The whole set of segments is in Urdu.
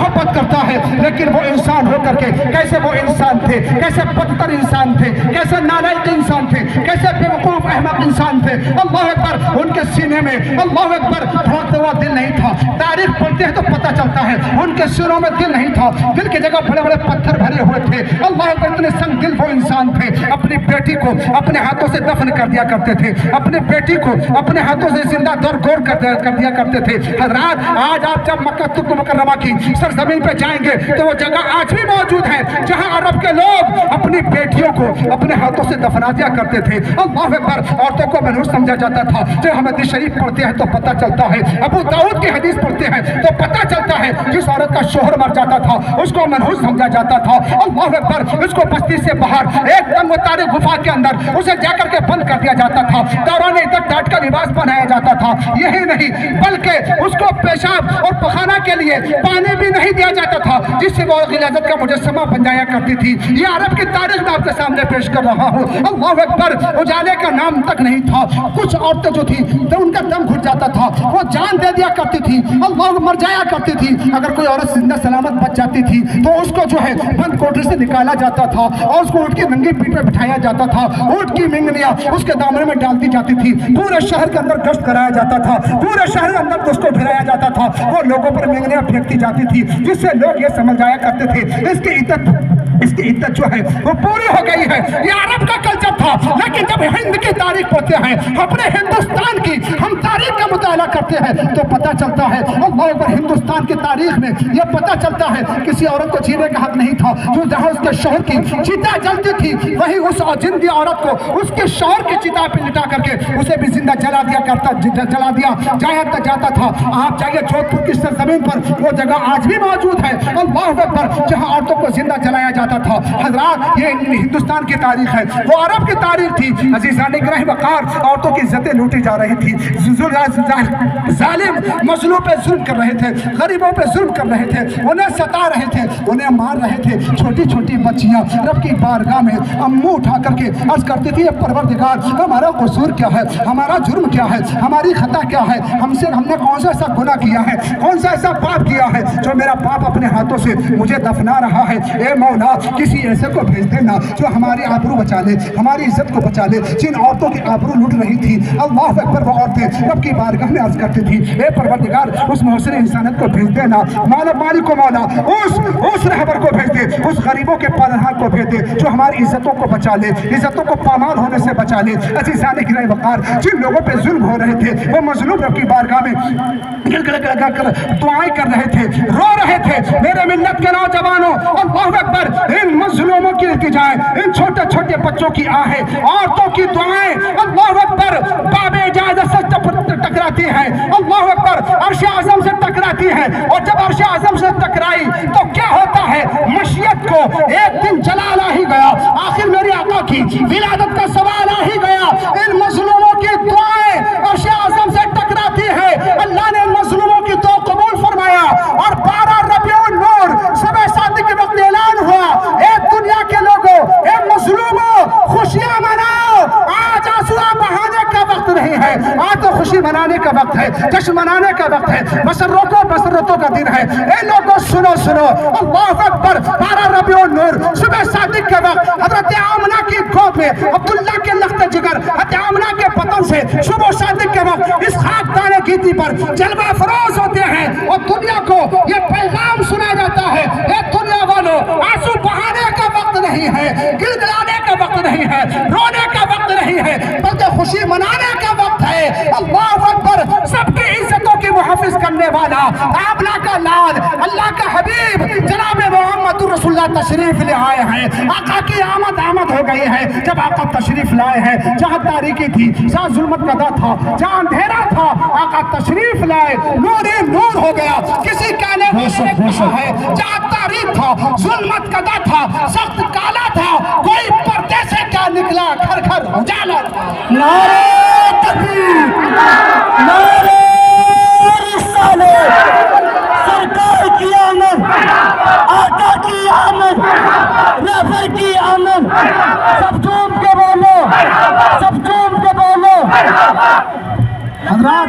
محبت کرتا ہے، لیکن وہ انسان ہو کر کے کیسے وہ انسان تھے، کیسے بدتر انسان تھے، کیسے نالائق انسان تھے، کیسے بیوقوف احمق انسان تھے۔ اللہ اکبر، ان کے سینے میں اللہ اکبر دھڑکتا ہوا دل نہیں تھا۔ تاریخ پڑھتے ہیں تو پتہ چلتا ہے ان کے سروں میں دل نہیں تھا، دل کی جگہ بڑے بڑے پتھر بھرے ہوئے تھے۔ اللہ اکبر، اتنے سنگ دل وہ انسان تھے، اپنی بیٹی کو اپنے ہاتھوں سے دفن کر دیا کرتے تھے، اپنی بیٹی کو اپنے ہاتھوں سے زندہ دور گور کر دیا کرتے تھے۔ حضرات، آج آپ جب مکہ مکرمہ کی سرزمین پہ جائیں گے تو وہ جگہ آج بھی موجود ہے جہاں عرب کے لوگ اپنی بیٹیوں کو اپنے ہاتھوں سے دفنا دیا کرتے تھے۔ اللہ اکبر، عورتوں کو منحوس سمجھا جاتا تھا۔ جب ہم حدیث شریف پڑھتے ہیں تو پتہ چلتا ہے، ابو داؤد کی حدیث پڑھتے ہیں تو پتہ چلتا ہے جس عورت کا شوہر مر جاتا تھا اس کو منحوس سمجھا جاتا تھا۔ اللہ اکبر، اس کو بستی سے باہر ایک تنگ و تاریک غفا کے اندر اسے جا کر کے بند کر دیا جاتا تھا، دوران عدت ڈانٹ کا لباس پہنایا جاتا تھا۔ یہی نہیں بلکہ اس کو پیشاب اور پخانہ کے لیے پانی بھی نہیں دیا جاتا تھا جس سے وہ غلاظت کا مجسمہ بن جایا کرتی تھی۔ یہ عرب کی تاریخ میں آپ کے سامنے پیش کر رہا ہوں۔ اللہ اکبر، اجالے کا نام تک نہیں تھا۔ کچھ عورتیں جو تھی تو ان کا دم گھٹ جاتا تھا، وہ جان دے دیا کرتی تھی، اللہ مر جایا کرتی تھی۔ اگر کوئی عورت زندہ سلامت بچ جاتی تھی تو اس کو جو ہے بند کوٹری سے نکالا جاتا تھا اور اس کو اونٹ کی ننگی پیٹھ پہ بٹھایا جاتا تھا، اونٹ کی منگنیاں اس کے دامن میں ڈال دی جاتی تھی، پورے شہر کے اندر گشت کرایا جاتا تھا، پورے شہر کے اندر اس کو پھرایا جاتا تھا، وہ لوگوں پر منگنیاں پھینکتی جاتی تھی جس سے لوگ یہ سمجھ جایا کرتے تھے اس کی عدت جو ہے وہ پوری ہو گئی ہے۔ یہ عرب کا کلچر تھا، لیکن جب ہند کی تاریخ پڑھتے ہیں، اپنے ہندوستان کی ہم تاریخ کا مطالعہ کرتے ہیں تو پتہ چلتا ہے اللہ اکبر، ہندوستان کی تاریخ میں یہ پتہ چلتا ہے کسی عورت کو جینے کا حق نہیں تھا۔ جو جہاں اس کے شوہر کی چتا جلتی تھی وہی اس زندہ عورت کو اس کے شوہر کی چتا پہ لٹا کر کے اسے بھی زندہ جلا دیا جاتا تھا۔ آپ جائیے جودھ پور کی سرزمین پر، وہ جگہ آج بھی موجود ہے اللہ اکبر، جہاں عورتوں کو زندہ جلایا جاتا تھا۔ حضرات، یہ ہندوستان کی تاریخ ہے، وہ عرب کی تاریخ تھی۔ عزیزان گرامی وقار، عورتوں کی عزتیں لوٹی جا رہی تھی، ظالم مظلوم پہ ظلم کر رہے تھے، غریبوں پہ ظلم کر رہے تھے، انہیں ستا رہے تھے، انہیں مار رہے تھے۔ چھوٹی چھوٹی بچیاں رب کی بارگاہ میں منہ اٹھا کر کے عرض کرتی تھی، پروردگار ہمارا قصور کیا ہے، ہمارا جرم کیا ہے، ہماری خطا کیا ہے، ہم نے کون سا ایسا گناہ کیا ہے، کون سا ایسا پاپ کیا ہے جو میرا باپ اپنے ہاتھوں سے مجھے دفنا رہا ہے۔ اے مولا، کسی ایسے کو بھیج دینا جو ہماری آبرو بچا لے، ہماری عزت کو بچا لے۔ جن عورتوں کی آبرو لٹ رہی تھی، اللہ اکبر، وہ عورتیں رب کی بارگاہ میں عرض کرتی تھی، اے پروردگار اس محسن انسانیت کو بھیج دینا، مالک کو مولا اس رہبر کو بھیج دے، اس غریبوں کے پالنہار کو بھیج دے جو ہماری عزتوں کو بچا لے، عزتوں کو پامال ہونے سے بچا لے۔ عزیزان گرامی وقار، جن لوگوں پہ ظلم ہو رہے تھے وہ مظلوم رب کی بارگاہ میں گڑ کر دعائیں کر رہے تھے، رو رہے تھے۔ میرے ملت کے نوجوانوں، اللہ اکبر، ان مظلوموں کی التجائیں، ان چھوٹے چھوٹے بچوں کی آہیں، عورتوں کی دعائیں، اللہ اکبر، باب اجازت سے ٹکراتی ہیں، اللہ اکبر، عرش اعظم سے ٹکراتی ہیں، اور جب عرش اعظم سے ٹکرائی تو کیا ہوتا ہے؟ مشیت کو ایک دن جلال آ ہی گیا، آخر میری آقا کی ولادت کا سوال آ ہی گیا۔ ان مظلوموں کی دعائیں عرش اعظم سے ٹکراتی ہیں، اللہ نے مظلوموں کی دعا قبول فرمایا، اور 12 ربیع النور صبح صادق کے وقت اعلان ہوا، اے دنیا کے لوگوں، اے مظلوموں، خوشیاں مناؤ، آج آنسو بہانے کا وقت نہیں ہے، آج تو خوشی منانے کا وقت ہے، جشن منانے کا وقت ہے، مسرتوں کا دن ہے۔ اے لوگوں، سنو، اللہ اکبر، 12 ربیع النور صبح صادق کے وقت حضرت آمنہ کی گود میں عبداللہ کے لخت جگر، حضرت آمنہ کے بطن سے صبح صادق کے وقت اس خاکدان گیتی پر جلوہ فروز ہوتے ہیں، اور دنیا کو یہ پیغام سنا جاتا ہے، اے دنیا والوں، آنسو بہانے کا وقت نہیں ہے، گڑگڑانے کا وقت نہیں ہے، رونے کا وقت نہیں ہے، بلکہ خوشی منانے کا وقت ہے۔ اللہ اکبر، سب کی عزتوں کی محافظ کرنے والا، آمنہ کا لال، اللہ کا حبیب جناب محمد رسول اللہ تشریف لے آئے ہیں۔ آقا کی آمد ہو گئی ہے۔ جب آقا تشریف لائے ہیں، جہاں تاریکی تھی، جہاں ظلمت کا دور تھا، جہاں اندھیرا تھا، آقا تشریف لائے، نور نور ہو گیا۔ کسی کہنے والے نے کہا ہے، جہاں تاریک تھا، ظلمت کا دور تھا، سخت کالا تھا، کوئی پردے سے کیا نکلا، گھر گھر اجالا تھا۔ نعرہ تکبیر، نعرہ رسالت، سرکار کی آمد، آقا کی آمد، رہبر کی آمد، سب جھوم کے بولو، سب جھوم کے بولو۔ حضرات،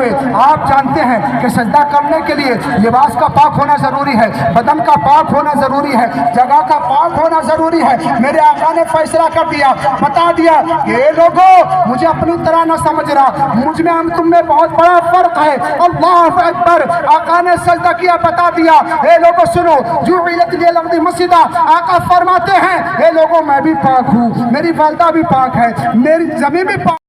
ہوئے آپ جانتے ہیں کہ سجدہ کرنے کے لیے لباس کا پاک ہونا ضروری ہے، بدن کا پاک ہونا ضروری ہے، جگہ کا پاک ہونا ضروری ہے۔ میرے آقا نے فیصلہ کر دیا، بتا دیا کہ اے لوگوں مجھے اپنی طرح نہ سمجھنا، مجھ میں تم میں بہت بڑا فرق ہے۔ اللہ اکبر، آقا نے سجدہ کیا، بتا دیا اے لوگوں سنو، جعلت لی الارض مسجدا، آقا فرماتے ہیں اے لوگوں میں بھی پاک ہوں، میری والدہ بھی پاک ہے، میری زمین بھی پاک